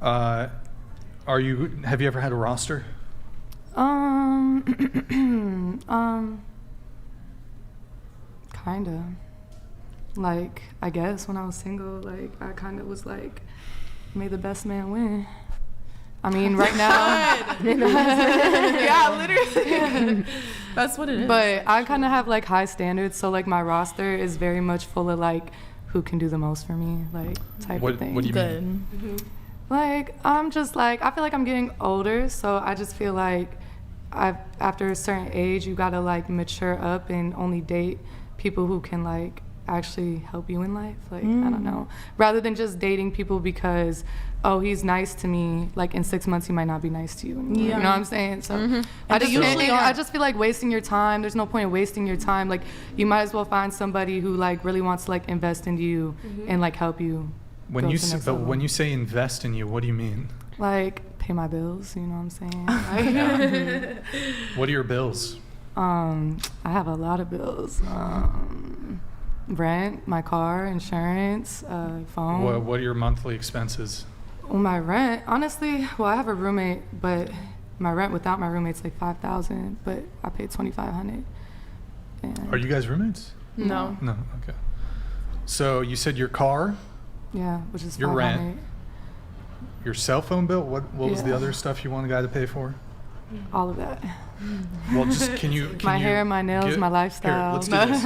Have you ever had a roster? Kinda. Like, I guess when I was single, like, I kind of was like, may the best man win. I mean, right now. Yeah, literally. That's what it is. But I kind of have like high standards, so like my roster is very much full of like who can do the most for me, like type of thing. What do you mean? Mm-hmm. Like, I'm just like, I feel like I'm getting older, so I just feel like after a certain age, you gotta like mature up and only date people who can like actually help you in life. Like, I don't know. Rather than just dating people because, oh, he's nice to me, like in 6 months he might not be nice to you anymore. Yeah. You know what I'm saying? So I just feel like wasting your time. There's no point in wasting your time. Like, you might as well find somebody who like really wants to like invest in you and like help you. When you say invest in you, what do you mean? Like, pay my bills, you know what I'm saying? Like, What are your bills? I have a lot of bills. Rent, my car, insurance, phone. What are your monthly expenses? Well, my rent, honestly, well, I have a roommate, but my rent without my roommate's like $5,000, but I pay $2,500. Are you guys roommates? No. No. Okay. So you said your car, Yeah, which is your $500. rent, your cell phone bill. What was the Yeah. other stuff you want a guy to pay for? All of that. Well, just can you My hair, my nails, my lifestyle. Here, let's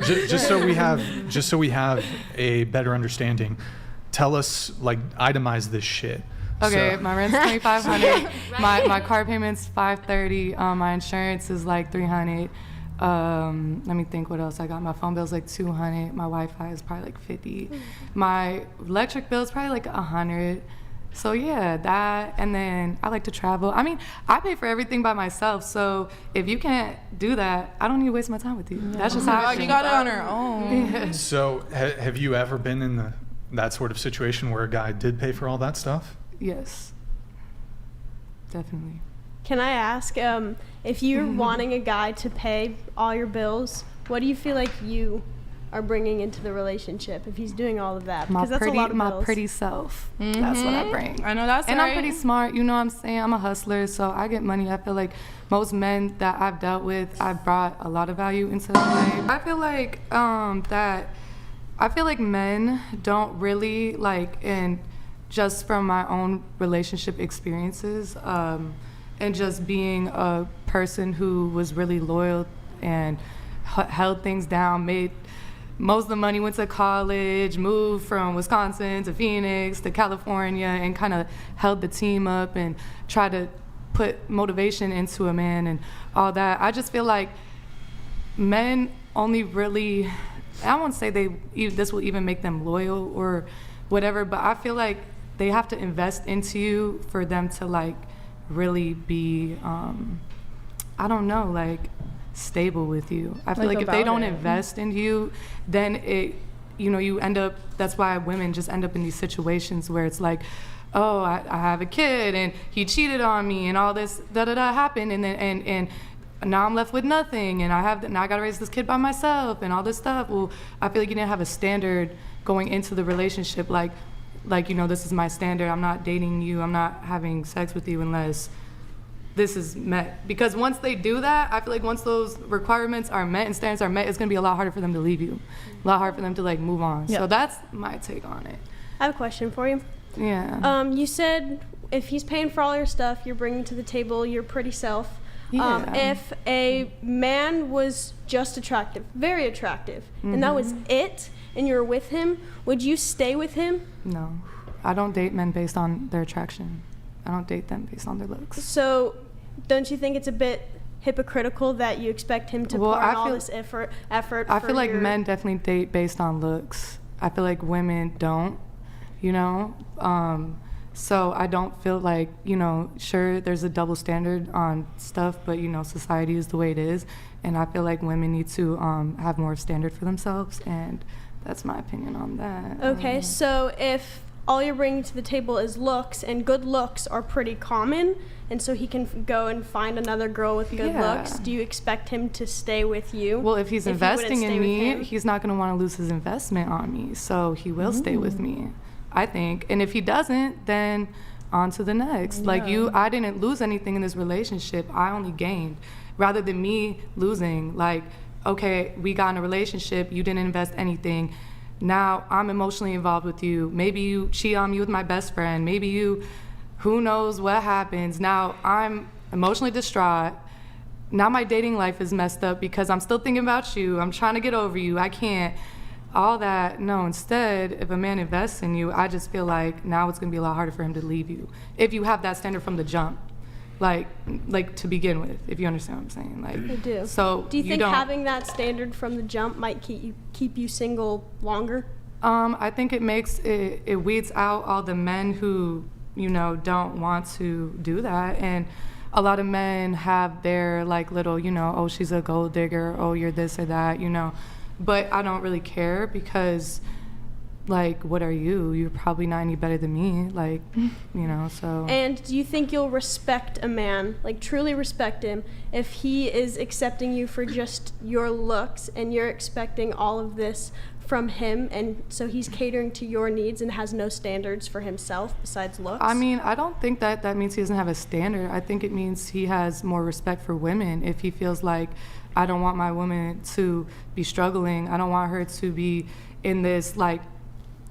do this. just so we have a better understanding. Tell us, like, itemize this shit. Okay, So- my rent's $2,500. My car payment's $530. My insurance is like $300. Let me think what else I got. My phone bill's like $200. My Wi-Fi is probably like $50. My electric bill is probably like $100. So yeah, that, and then I like to travel. I mean, I pay for everything by myself. So if you can't do that, I don't need to waste my time with you. That's just how I You feel. got it on her own. So have you ever been in that sort of situation where a guy did pay for all that stuff? Yes, definitely. Can I ask, if you're wanting a guy to pay all your bills, what do you feel like you are bringing into the relationship if he's doing all of that? Because that's a lot of bills. My pretty self. That's what I bring. I know that's And right. I'm pretty smart, you know what I'm saying? I'm a hustler, so I get money. I feel like most men that I've dealt with, I've brought a lot of value into their life. I feel like men don't really like, and just from my own relationship experiences, and just being a person who was really loyal and held things down, made most of the money, went to college, moved from Wisconsin to Phoenix to California, and kind of held the team up and tried to put motivation into a man and all that. I just feel like men only really, I won't say this will even make them loyal or whatever, but I feel like they have to invest into you for them to like really be, I don't know, like stable with you. I feel like if they don't invest in you, then you end up, that's why women just end up in these situations where it's like, oh, I have a kid and he cheated on me and all this happened, and then and now I'm left with nothing, and now I gotta raise this kid by myself and all this stuff. Well, I feel like you didn't have a standard going into the relationship, like this is my standard. I'm not dating you, I'm not having sex with you unless this is met. Because once they do that, I feel like once those requirements are met and standards are met, it's gonna be a lot harder for them to leave you, a lot harder for them to like move on. Yep. So that's my take on it. I have a question for you. Yeah. You said if he's paying for all your stuff, you're bringing to the table your pretty self. Yeah. If a man was just attractive, very attractive, and that was it, and you're with him, would you stay with him? No, I don't date men based on their attraction. I don't date them based on their looks. So don't you think it's a bit hypocritical that you expect him to pour in all this effort I feel like men definitely date based on looks. I feel like women don't, so I don't feel like, sure, there's a double standard on stuff, but, society is the way it is. And I feel like women need to have more standard for themselves, and that's my opinion on that. Okay, so if all you're bringing to the table is looks, and good looks are pretty common, and so he can go and find another girl with good looks, do you expect him to stay with you? Well, if he's investing in me, he's not going to want to lose his investment on me, so he will stay with me. I think. And if he doesn't, then on to the next. Like I didn't lose anything in this relationship. I only gained. Rather than me losing, like, okay, we got in a relationship, you didn't invest anything. Now I'm emotionally involved with you. Maybe you cheat on me with my best friend. Maybe who knows what happens. Now I'm emotionally distraught. Now my dating life is messed up because I'm still thinking about you. I'm trying to get over you. I can't. All that, no. Instead, if a man invests in you, I just feel like now it's going to be a lot harder for him to leave you. If you have that standard from the jump. Like to begin with, if you understand what I'm saying. Like, I do. So do you think having that standard from the jump might keep you single longer? I think it weeds out all the men who, don't want to do that. And a lot of men have their like little, oh, she's a gold digger, oh, you're this or that, But I don't really care because, like, what are you? You're probably not any better than me, like, so. And do you think you'll respect a man, like truly respect him, if he is accepting you for just your looks and you're expecting all of this from him, and so he's catering to your needs and has no standards for himself besides looks? I mean, I don't think that means he doesn't have a standard. I think it means he has more respect for women if he feels like, I don't want my woman to be struggling. I don't want her to be in this, like,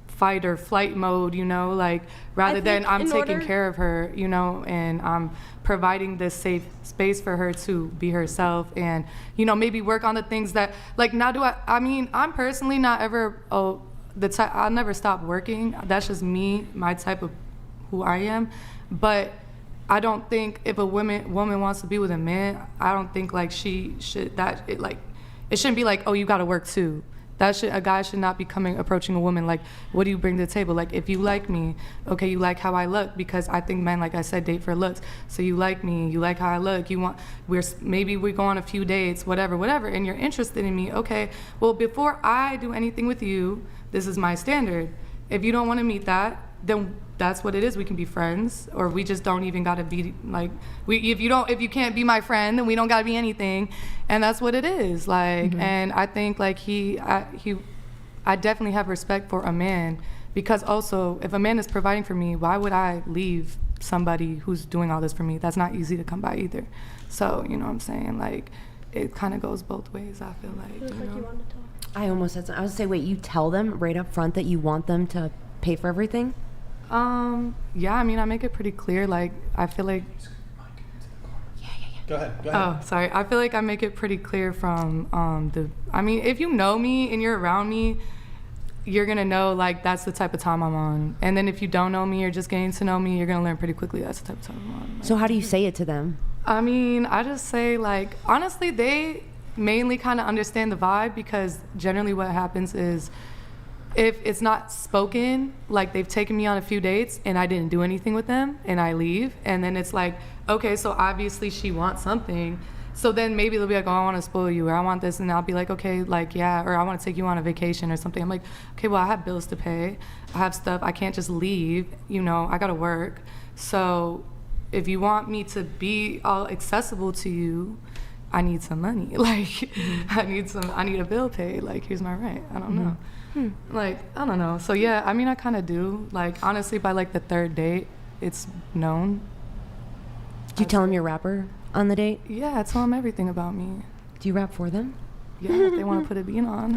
fight or flight mode, like rather than I'm taking care of her, and I'm providing this safe space for her to be herself and, maybe work on the things that, like, now I'm personally not ever, I'll never stop working. That's just me, my type of who I am. But I don't think if a woman wants to be with a man, I don't think like she should, it shouldn't be like, oh, you got to work too. A guy should not be approaching a woman like, what do you bring to the table? Like, if you like me, okay, you like how I look, because I think men, like I said, date for looks. So you like me, you like how I look, maybe we go on a few dates, whatever, and you're interested in me, okay, well, before I do anything with you, this is my standard. If you don't want to meet that, then that's what it is. We can be friends, or we just don't even gotta be like, if you can't be my friend, then we don't gotta be anything, and that's what it is. Like, and I think like I definitely have respect for a man, because also if a man is providing for me, why would I leave somebody who's doing all this for me? That's not easy to come by either. So you know what I'm saying? Like, it kind of goes both ways. I feel like. It like you wanted to talk. I almost said something. I was gonna say, wait, you tell them right up front that you want them to pay for everything? Yeah, I mean, I make it pretty clear. Like, I feel like. Go ahead. Oh, sorry. I feel like I make it pretty clear from I mean, if you know me and you're around me, you're gonna know like that's the type of time I'm on. And then if you don't know me or just getting to know me, you're gonna learn pretty quickly that's the type of time I'm on. Like, so how do you say it to them? I mean, I just say like, honestly, they mainly kind of understand the vibe, because generally what happens is, if it's not spoken, like they've taken me on a few dates and I didn't do anything with them and I leave, and then it's like, okay, so obviously she wants something. So then maybe they'll be like, oh, I want to spoil you, or I want this, and I'll be like, okay, like, yeah, or I want to take you on a vacation or something. I'm like, okay, well, I have bills to pay. I have stuff. I can't just leave, I got to work. So if you want me to be all accessible to you, I need some money. Like, I need a bill paid. Like, here's my rent. I don't know. Like, I don't know. So yeah, I mean, I kind of do. Like, honestly, by like the third date, it's known. Do you tell them you're a rapper on the date? Yeah, I tell them everything about me. Do you rap for them? Yeah, if they want to put a beat on.